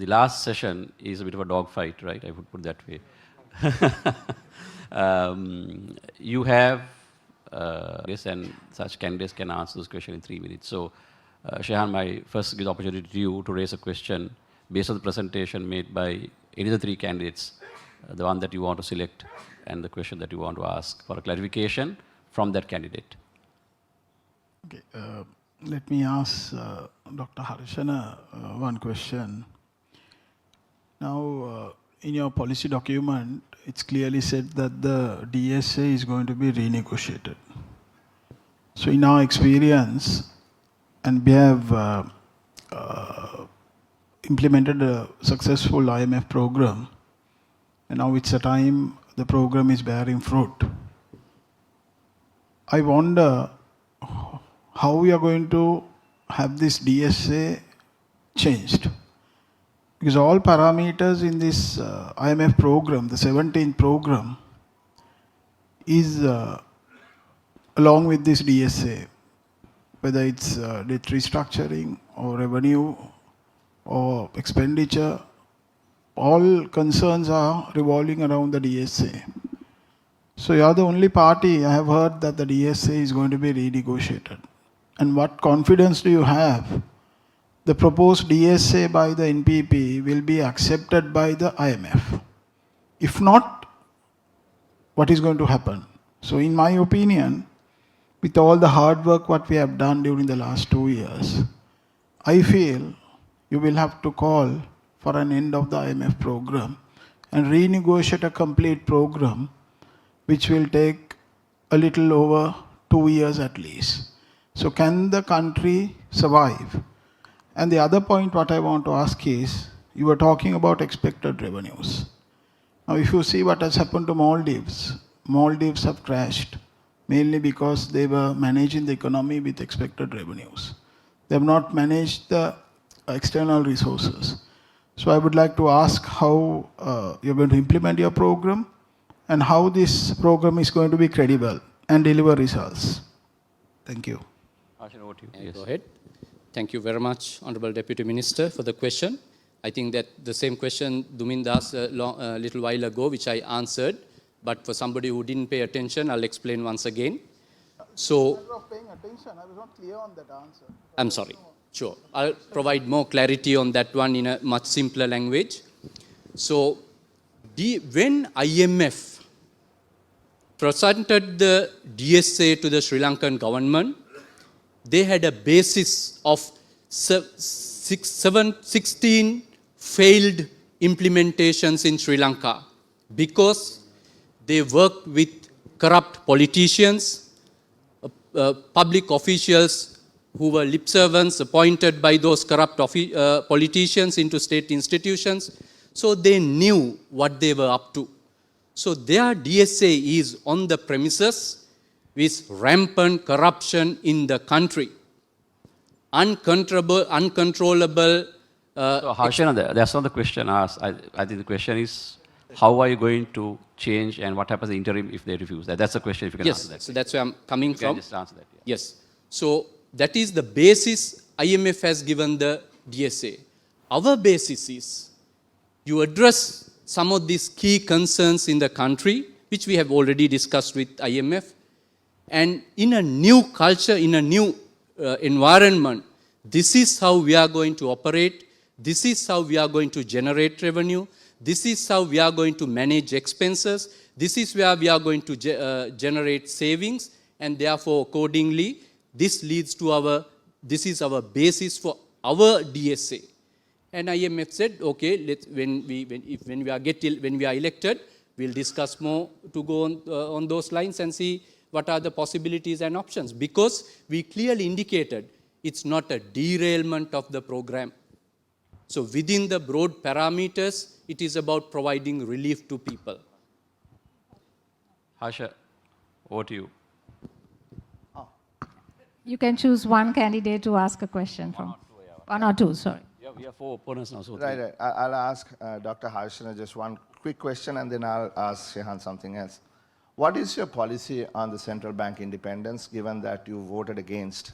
The last session is a bit of a dogfight, right? I would put that way. You have, yes, and such candidates can answer this question in 3 minutes. So, Shehan, my first give the opportunity to you to raise a question based on the presentation made by any of the 3 candidates, the one that you want to select and the question that you want to ask for a clarification from that candidate. Okay, let me ask Dr. Harshana one question. Now, in your policy document, it's clearly said that the DSA is going to be renegotiated. So, in our experience, and we have implemented a successful IMF program, and now it's a time the program is bearing fruit. I wonder how we are going to have this DSA changed. Because all parameters in this IMF program, the 17th program, is along with this DSA, whether it's debt restructuring or revenue or expenditure, all concerns are revolving around the DSA. So you are the only party I have heard that the DSA is going to be renegotiated. And what confidence do you have the proposed DSA by the NPP will be accepted by the IMF? If not, what is going to happen? So in my opinion, with all the hard work what we have done during the last 2 years, I feel you will have to call for an end of the IMF program and renegotiate a complete program which will take a little over 2 years at least. So can the country survive? And the other point what I want to ask is, you were talking about expected revenues. Now if you see what has happened to Maldives, Maldives have crashed mainly because they were managing the economy with expected revenues. They have not managed the external resources. So I would like to ask how you're going to implement your program and how this program is going to be credible and deliver results. Thank you. Yes. Go ahead. Thank you very much, Honorable Deputy Minister, for the question. I think that the same question Dumin asked a little while ago, which I answered. But for somebody who didn't pay attention, I'll explain once again. So, Of paying attention, I was not clear on that answer. I'm sorry. Sure. I'll provide more clarity on that one in a much simpler language. So, when IMF presented the DSA to the Sri Lankan government, they had a basis of 16 failed implementations in Sri Lanka because they worked with corrupt politicians, public officials who were lip servants appointed by those corrupt politicians into state institutions. So they knew what they were up to. So their DSA is on the premises with rampant corruption in the country. Uncontrollable. So Harshana, that's not the question asked. I think the question is, how are you going to change and what happens in the interim if they refuse? That's the question, if you can answer that. Yes, so that's where I'm coming from. You can just answer that. Yeah. Yes. So that is the basis IMF has given the DSA. Our basis is you address some of these key concerns in the country, which we have already discussed with IMF. And in a new culture, in a new environment, this is how we are going to operate. This is how we are going to generate revenue. This is how we are going to manage expenses. This is where we are going to generate savings. And therefore, accordingly, this leads to this is our basis for our DSA. And IMF said, okay, when we are elected, we'll discuss more to go on those lines and see what are the possibilities and options. Because we clearly indicated it's not a derailment of the program. So within the broad parameters, it is about providing relief to people. Harsha, over to you. You can choose one candidate to ask a question from. One or two, sorry. Yeah, we have 4 opponents now. So Right. I'll ask Dr. Harshana just one quick question and then I'll ask Shehan something else. What is your policy on the central bank independence given that you voted against?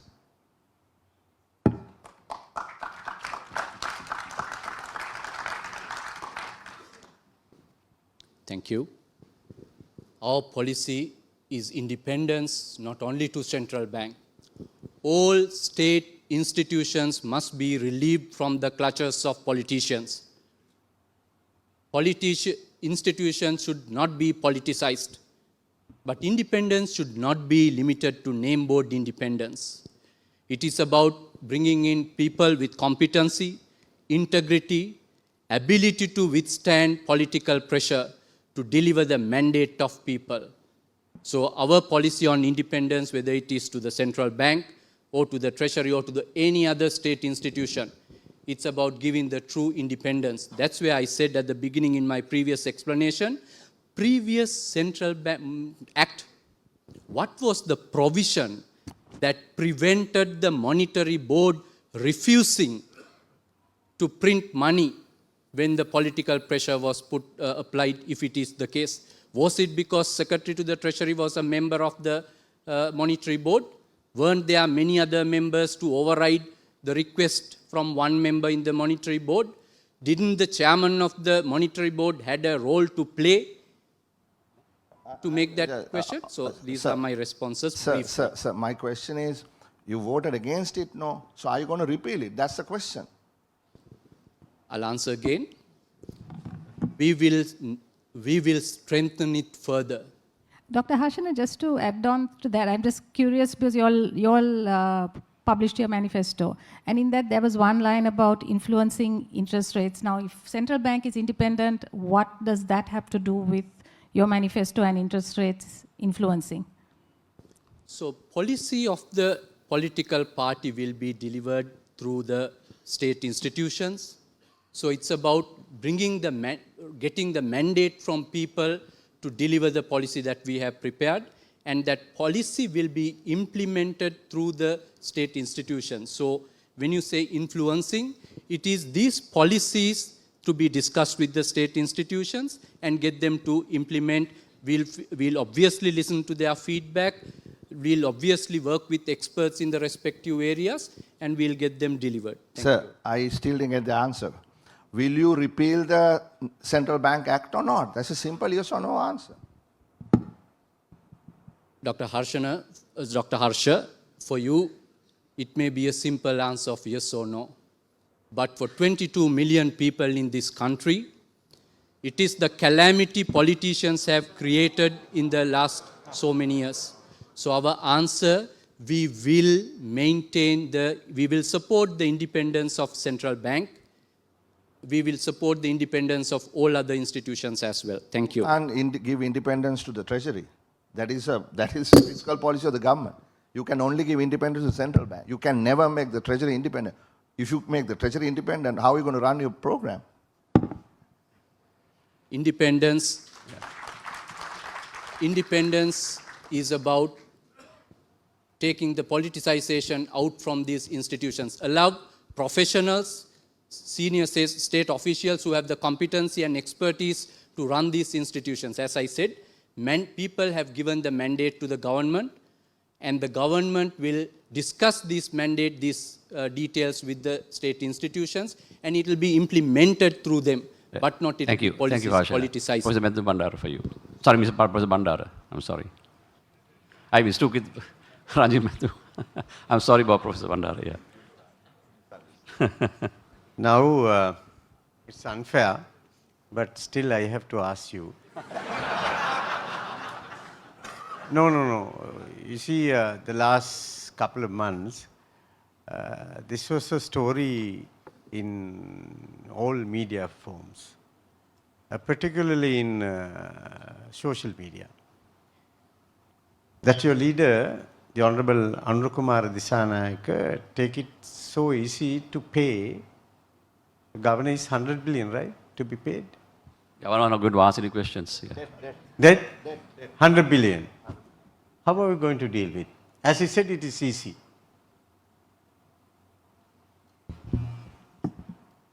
Thank you. Our policy is independence not only to central bank. All state institutions must be relieved from the clutches of politicians. Institutions should not be politicized. But independence should not be limited to name board independence. It is about bringing in people with competency, integrity, ability to withstand political pressure to deliver the mandate of people. So our policy on independence, whether it is to the central bank or to the treasury or to any other state institution, it's about giving the true independence. That's where I said at the beginning in my previous explanation, previous central bank act, what was the provision that prevented the monetary board refusing to print money when the political pressure was applied, if it is the case? Was it because Secretary to the Treasury was a member of the monetary board? Weren't there many other members to override the request from one member in the monetary board? Didn't the chairman of the monetary board had a role to play to make that question? So these are my responses. Sir, my question is, you voted against it, no? So are you going to repeal it? That's the question. I'll answer again. We will strengthen it further. Dr. Harshana, just to add on to that, I'm just curious because you all published your manifesto, and in that there was one line about influencing interest rates. Now, if central bank is independent, what does that have to do with your manifesto and interest rates influencing? So policy of the political party will be delivered through the state institutions. So it's about bringing getting the mandate from people to deliver the policy that we have prepared, and that policy will be implemented through the state institutions. So when you say influencing, it is these policies to be discussed with the state institutions and get them to implement. We'll obviously listen to their feedback. We'll obviously work with experts in the respective areas, and we'll get them delivered. Sir, I still didn't get the answer. Will you repeal the Central Bank Act or not? That's a simple yes or no answer. Dr. Harsha, for you, it may be a simple answer of yes or no. But for 22 million people in this country, it is the calamity politicians have created in the last so many years. So our answer, we will support the independence of central bank. We will support the independence of all other institutions as well. Thank you. And give independence to the Treasury. That is fiscal policy of the government. You can only give independence to the central bank. You can never make the Treasury independent. If you make the Treasury independent, how are you going to run your program? Independence is about taking the politicization out from these institutions. Allow professionals, senior state officials who have the competency and expertise to run these institutions. As I said, people have given the mandate to the government, and the government will discuss this mandate, these details with the state institutions, and it will be implemented through them, but not Thank you. Thank you, politicized. Professor Matthew Bandara for you. Sorry, Mr. Professor Bandara. I'm sorry. I mistook with Rajiv Matthew. I'm sorry about Professor Bandara, yeah. Now, it's unfair, but still I have to ask you. No. You see, the last couple of months, this was a story in all media forms, particularly in social media. That your leader, the Honorable Anurukumar Dissanayake, take it so easy to pay. The governor is 100 billion, right, to be paid? Governor not going to answer any questions. Yeah. That 100 billion. How are we going to deal with? As he said, it is easy.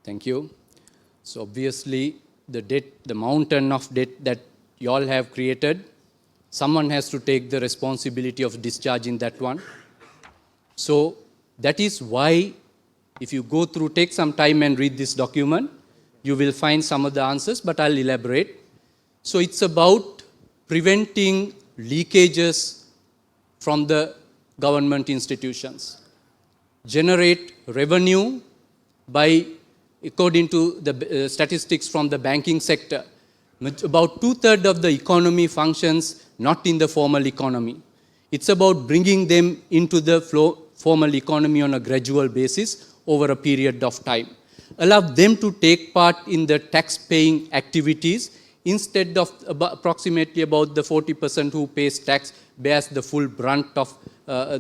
Thank you. So obviously, the debt, the mountain of debt that you all have created, someone has to take the responsibility of discharging that one. So that is why, if you go through, take some time and read this document, you will find some of the answers, but I'll elaborate. So it's about preventing leakages from the government institutions, generate revenue by, according to the statistics from the banking sector, about 2/3 of the economy functions not in the formal economy. It's about bringing them into the formal economy on a gradual basis over a period of time. Allow them to take part in the tax-paying activities instead of approximately about the 40% who pays tax bears the full brunt of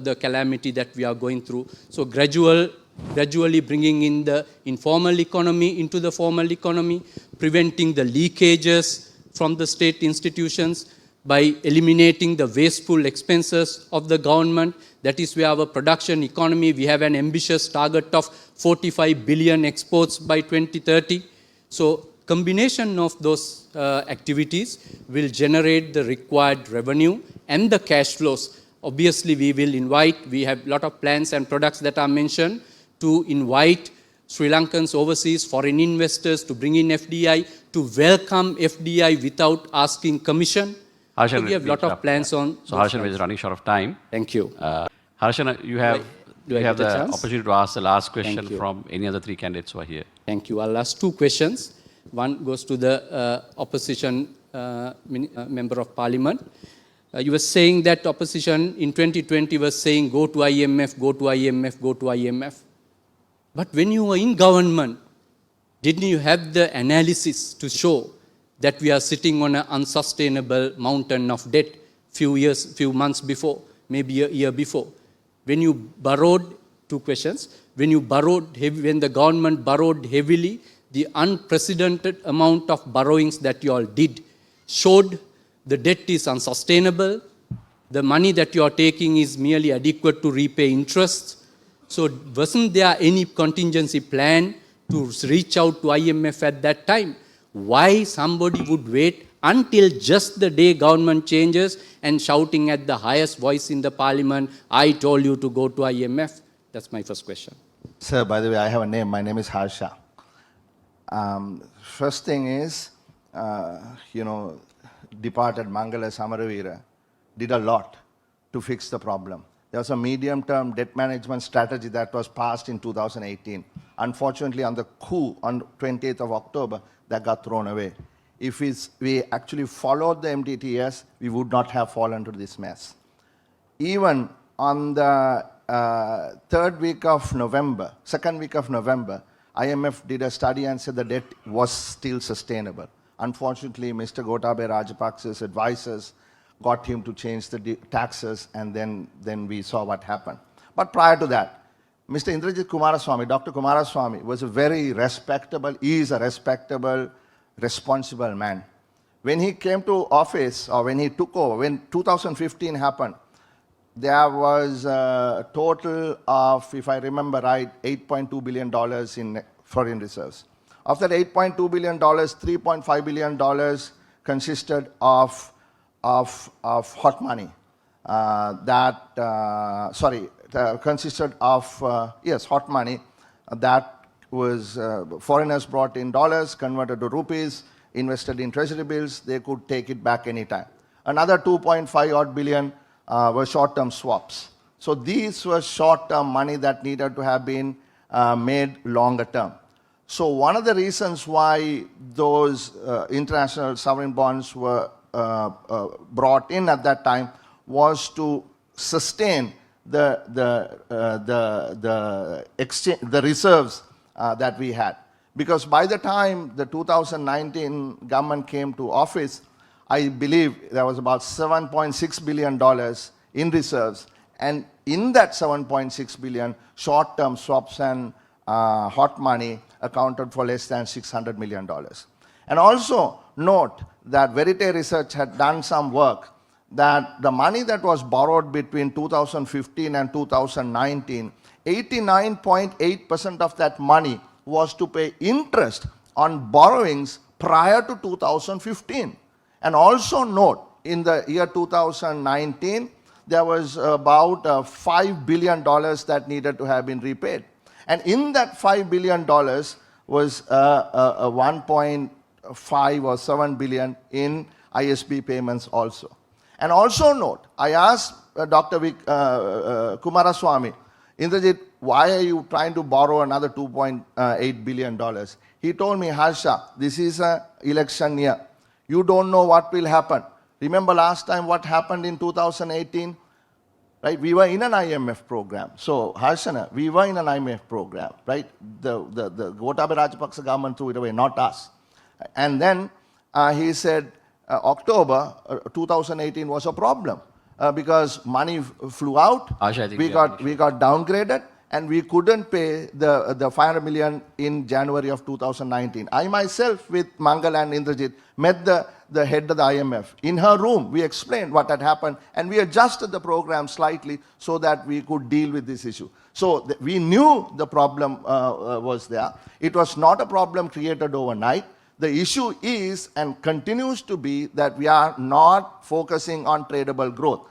the calamity that we are going through. So gradually bringing in the informal economy into the formal economy, preventing the leakages from the state institutions by eliminating the wasteful expenses of the government. That is where our production economy, we have an ambitious target of 45 billion exports by 2030. So combination of those activities will generate the required revenue and the cash flows. Obviously, we have a lot of plans and products that are mentioned to invite Sri Lankans, overseas, foreign investors to bring in FDI, to welcome FDI without asking commission. So we have a lot of plans on. So Harshan is running short of time. Thank you. Harshan, you have Do I get the a chance? opportunity to ask the last question Thank you. from any other three candidates who are here. Thank you. I'll ask two questions. One goes to the opposition member of parliament. You were saying that opposition in 2020 was saying go to IMF, go to IMF, go to IMF. But when you were in government, didn't you have the analysis to show that we are sitting on an unsustainable mountain of debt few months before, maybe a year before? When you borrowed, two questions, when the government borrowed heavily, the unprecedented amount of borrowings that you all did showed the debt is unsustainable, the money that you are taking is merely adequate to repay interest. So wasn't there any contingency plan to reach out to IMF at that time? Why somebody would wait until just the day government changes and shouting at the highest voice in the parliament, I told you to go to IMF? That's my first question. Sir, by the way, I have a name. My name is Harsha. First thing is, departed Mangala Samaravira did a lot to fix the problem. There was a medium-term debt management strategy that was passed in 2018. Unfortunately, on the coup on 28th of October, that got thrown away. If we actually followed the MDTS, we would not have fallen into this mess. Even on the second week of November, IMF did a study and said the debt was still sustainable. Unfortunately, Mr. Gotabaya Rajapaksa's advisors got him to change the taxes, and then we saw what happened. But prior to that, Mr. Indrajit Kumaraswamy, Dr. Kumaraswamy, was a very respectable, responsible man. When he came to office, or when he took over, when 2015 happened, there was a total of, if I remember right, $8.2 billion in foreign reserves. Of that $8.2 billion, $3.5 billion consisted of hot money. Consisted of hot money that was foreigners brought in dollars, converted to rupees, invested in treasury bills. They could take it back anytime. Another 2.5 odd billion were short-term swaps. So these were short-term money that needed to have been made longer term. So one of the reasons why those international sovereign bonds were brought in at that time was to sustain the reserves that we had. Because by the time the 2019 government came to office, I believe there was about $7.6 billion in reserves. And in that $7.6 billion, short-term swaps and hot money accounted for less than $600 million. And also note that Verite Research had done some work that the money that was borrowed between 2015 and 2019, 89.8% of that money was to pay interest on borrowings prior to 2015. And also note, in the year 2019, there was about $5 billion that needed to have been repaid. And in that $5 billion was 5 or 7 billion in ISB payments also. And also note, I asked Dr. Kumaraswamy, Indrajit, why are you trying to borrow another $2.8 billion? He told me, Harsha, this is an election year. You don't know what will happen. Remember last time what happened in 2018? Right? We were in an IMF program. So, Harshana, we were in an IMF program, right? The Gotabaya Rajapaksa government threw it away, not us. And then he said, October 2018 was a problem because money flew out, Asha, I think we got downgraded, and we couldn't pay the 500 million in January of 2019. I myself, with Mangal and Indrajit, met the head of the IMF. In her room, we explained what had happened, and we adjusted the program slightly so that we could deal with this issue. So we knew the problem was there. It was not a problem created overnight. The issue is and continues to be that we are not focusing on tradable growth.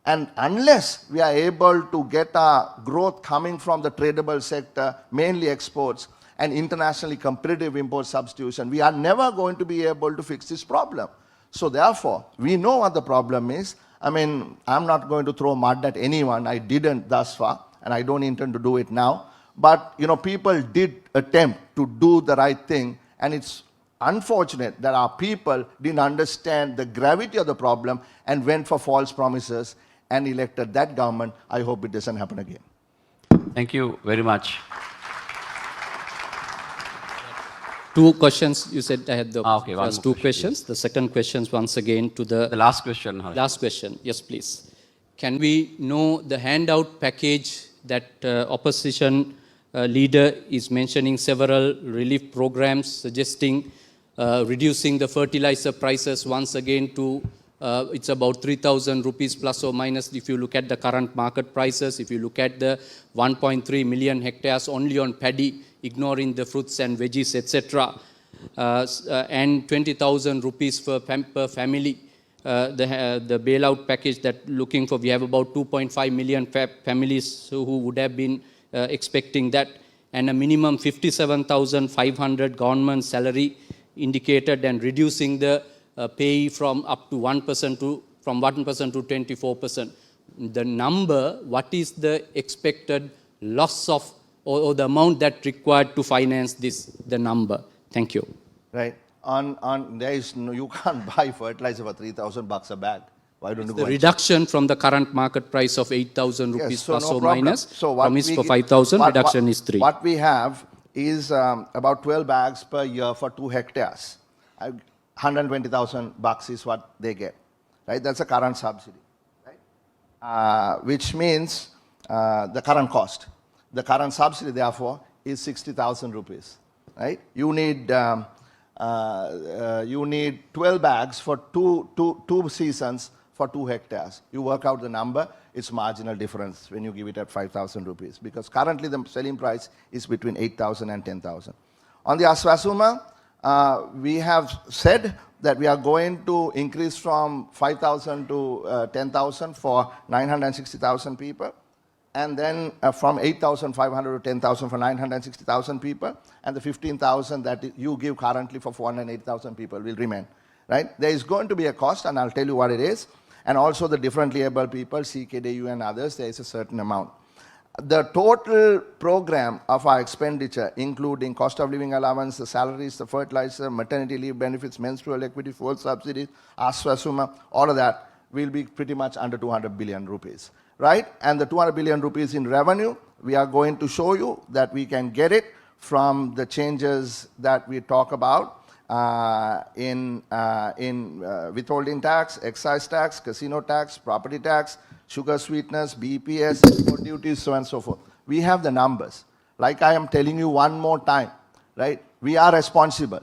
And unless we are able to get our growth coming from the tradable sector, mainly exports, and internationally competitive import substitution, we are never going to be able to fix this problem. So therefore, we know what the problem is. I mean, I'm not going to throw mud at anyone. I didn't thus far, and I don't intend to do it now. But, you know, people did attempt to do the right thing, and it's unfortunate that our people didn't understand the gravity of the problem and went for false promises and elected that government. I hope it doesn't happen again. Thank you very much. Two questions. You said I had the Okay, one first more two questions. The second question once again to The last question, Harsh. last question. Yes, please. Can we know the handout package that opposition leader is mentioning several relief programs suggesting reducing the fertilizer prices once again to it's about 3,000 rupees plus or minus if you look at the current market prices. If you look at the 1.3 million hectares only on paddy, ignoring the fruits and veggies, etc. And 20,000 rupees per family. The bailout package that looking for, we have about 2.5 million families who would have been expecting that, and a minimum 57,500 government salary indicated, and reducing the pay from up to 1% to from 1% to 24%. The number, what is the expected loss of or the amount that required to finance this? The number. Thank you. Right. There is no, you can't buy fertilizer for $3,000 a bag. Why don't you The go? reduction from the current market price of 8,000 rupees Yes, so plus no or problem. minus, So what promise we for gi- 5,000, what- reduction is 3. What we have is about 12 bags per year for 2 hectares. $120,000 is what they get. Right? That's a current subsidy. Right? Which means the current cost. The current subsidy, therefore, is 60,000 rupees. Right? You need 12 bags for two seasons for 2 hectares. You work out the number, it's marginal difference when you give it at 5,000 rupees, because currently the selling price is between 8,000 and 10,000. On the Aswasuma, we have said that we are going to increase from 5,000 to 10,000 for 960,000 people, and then from 8,500 to 10,000 for 960,000 people, and the 15,000 that you give currently for 408,000 people will remain. Right? There is going to be a cost, and I'll tell you what it is, and also the differently able people, CKDU and others, there is a certain amount. The total program of our expenditure, including cost of living allowance, the salaries, the fertilizer, maternity leave benefits, menstrual equity, fuel subsidies, Aswasuma, all of that will be pretty much under 200 billion rupees. Right? And the 200 billion rupees in revenue, we are going to show you that we can get it from the changes that we talk about in withholding tax, excise tax, casino tax, property tax, sugar sweeteners, BPS, export duties, so on and so forth. We have the numbers. Like I am telling you one more time, right? We are responsible.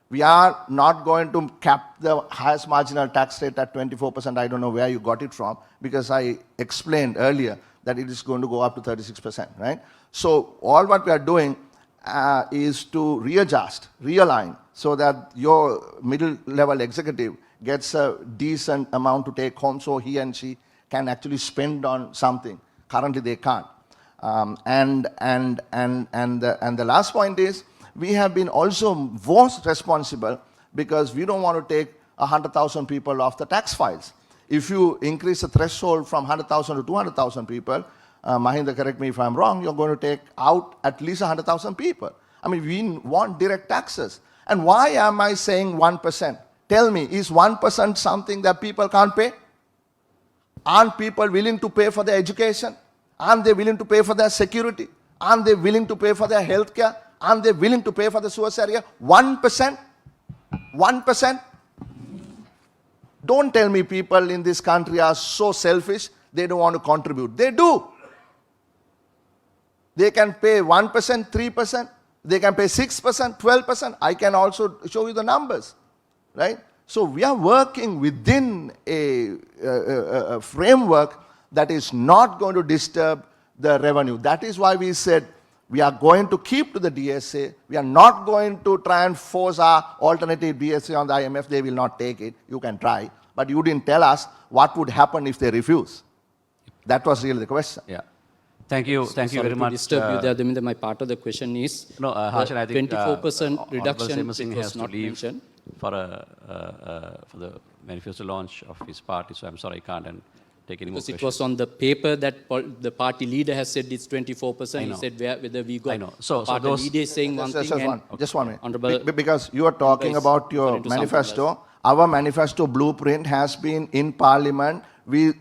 We are not going to cap the highest marginal tax rate at 24%. I don't know where you got it from, because I explained earlier that it is going to go up to 36%, right? So all what we are doing is to readjust, realign, so that your middle level executive gets a decent amount to take home, so he and she can actually spend on something. Currently they can't. And the last point is, we have been also most responsible because we don't want to take 100,000 people off the tax files. If you increase the threshold from 100,000 to 200,000 people, Mahinda, correct me if I'm wrong, you're going to take out at least 100,000 people. I mean, we want direct taxes. And why am I saying 1%? Tell me, is 1% something that people can't pay? Aren't people willing to pay for their education? Aren't they willing to pay for their security? Aren't they willing to pay for their health care? Aren't they willing to pay for the sewage area? 1%? 1%? Don't tell me people in this country are so selfish, they don't want to contribute. They do. They can pay 1%, 3%, they can pay 6%, 12%. I can also show you the numbers, right? So we are working within a framework that is not going to disturb the revenue. That is why we said we are going to keep to the DSA. We are not going to try and force our alternative DSA on the IMF. They will not take it. You can try. But you didn't tell us what would happen if they refuse. That was really the question. Yeah. Thank you very much. To disturb you there, Daminda, my part of the question is, No, Harshan, I think 24% reduction, Singh which has was to not leave mentioned. for the manifesto launch of his party. So I'm sorry, I can't take any more Because questions. it was on the paper that the party leader has said it's 24%. I He know. said whether we got I know. So party those- leader is saying one thing and Just one minute. Honorable Because you are talking Member is about your referring to something manifesto. Our manifesto blueprint has been in Parliament. We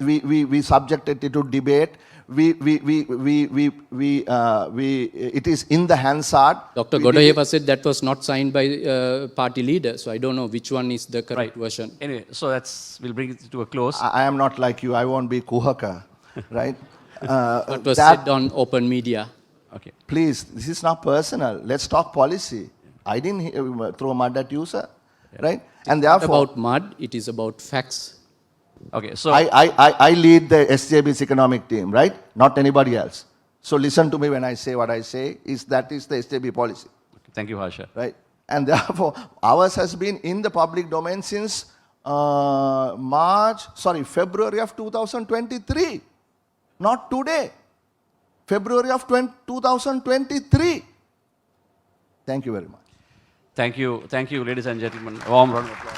subjected it to debate. It is in the Hansard. Dr. We Godoyeva said that was not signed by party leader. So I don't know which one is the correct version. Anyway, so we'll bring it to a close. I am not like you. I won't be kuhaka, right? What was that- said on open media. Okay. Please, this is not personal. Let's talk policy. I didn't throw mud at you, sir, right? And Not therefore, about mud, it is about facts. Okay. So I lead the SJB's economic team, right? Not anybody else. So listen to me when I say what I say. That is the SJB policy, thank you, Harsha. right? And therefore, ours has been in the public domain since February of 2023. Not today. February of 2023. Thank you very much. Thank you, ladies and gentlemen. A warm round of applause.